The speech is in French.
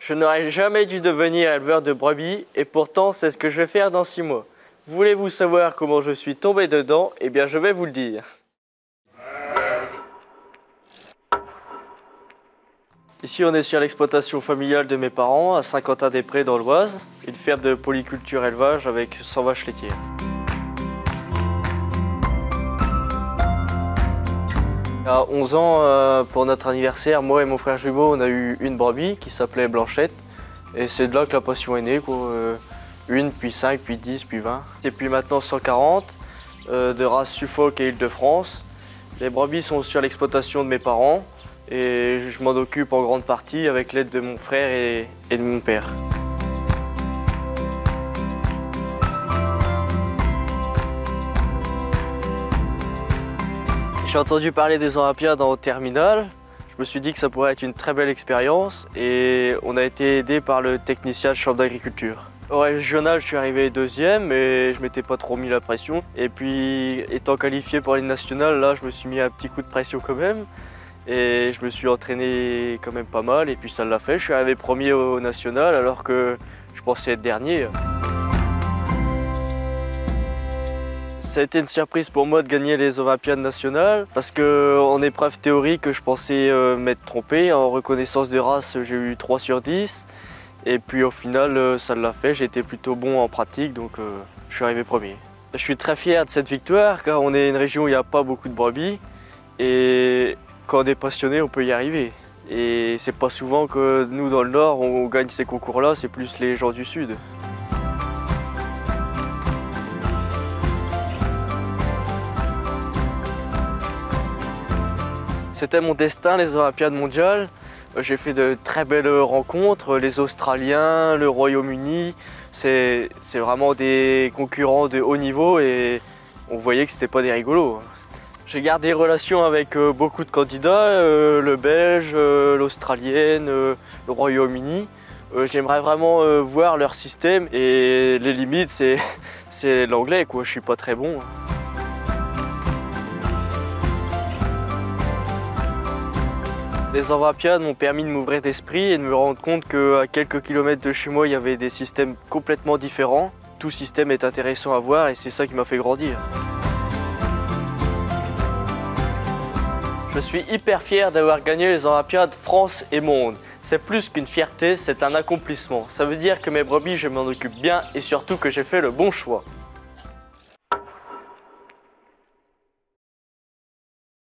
Je n'aurais jamais dû devenir éleveur de brebis et pourtant c'est ce que je vais faire dans 6 mois. Voulez-vous savoir comment je suis tombé dedans? Eh bien je vais vous le dire. Ici on est sur l'exploitation familiale de mes parents à Saint-Quentin-des-Prés dans l'Oise, une ferme de polyculture élevage avec 100 vaches laitières. À 11 ans, pour notre anniversaire, moi et mon frère jumeau, on a eu une brebis qui s'appelait Blanchette. Et c'est de là que la passion est née, quoi. Une, puis 5, puis 10, puis 20. Et puis maintenant 140, de race Suffolk et Île-de-France. Les brebis sont sur l'exploitation de mes parents et je m'en occupe en grande partie avec l'aide de mon frère et de mon père. J'ai entendu parler des Olympiades en terminale. Je me suis dit que ça pourrait être une très belle expérience et on a été aidé par le technicien de chambre d'agriculture. Au régional, je suis arrivé 2e, mais je m'étais pas trop mis la pression. Et puis, étant qualifié pour les nationales, là, je me suis mis un petit coup de pression quand même. Et je me suis entraîné quand même pas mal et puis ça l'a fait. Je suis arrivé 1er au national alors que je pensais être dernier. Ça a été une surprise pour moi de gagner les Olympiades nationales parce qu'en épreuve théorique, je pensais m'être trompé. En reconnaissance de race, j'ai eu 3 sur 10. Et puis au final, ça l'a fait. J'ai été plutôt bon en pratique, donc je suis arrivé 1er. Je suis très fier de cette victoire car on est une région où il n'y a pas beaucoup de brebis. Et quand on est passionné, on peut y arriver. Et c'est pas souvent que nous, dans le Nord, on gagne ces concours-là, c'est plus les gens du Sud. C'était mon destin, les Olympiades mondiales. J'ai fait de très belles rencontres, les Australiens, le Royaume-Uni. C'est vraiment des concurrents de haut niveau et on voyait que c'était pas des rigolos. J'ai gardé relation avec beaucoup de candidats, le Belge, l'Australienne, le Royaume-Uni. J'aimerais vraiment voir leur système et les limites, c'est l'anglais, quoi. Je suis pas très bon. Les Olympiades m'ont permis de m'ouvrir d'esprit et de me rendre compte qu'à quelques kilomètres de chez moi, il y avait des systèmes complètement différents. Tout système est intéressant à voir et c'est ça qui m'a fait grandir. Je suis hyper fier d'avoir gagné les Olympiades France et Monde. C'est plus qu'une fierté, c'est un accomplissement. Ça veut dire que mes brebis, je m'en occupe bien et surtout que j'ai fait le bon choix.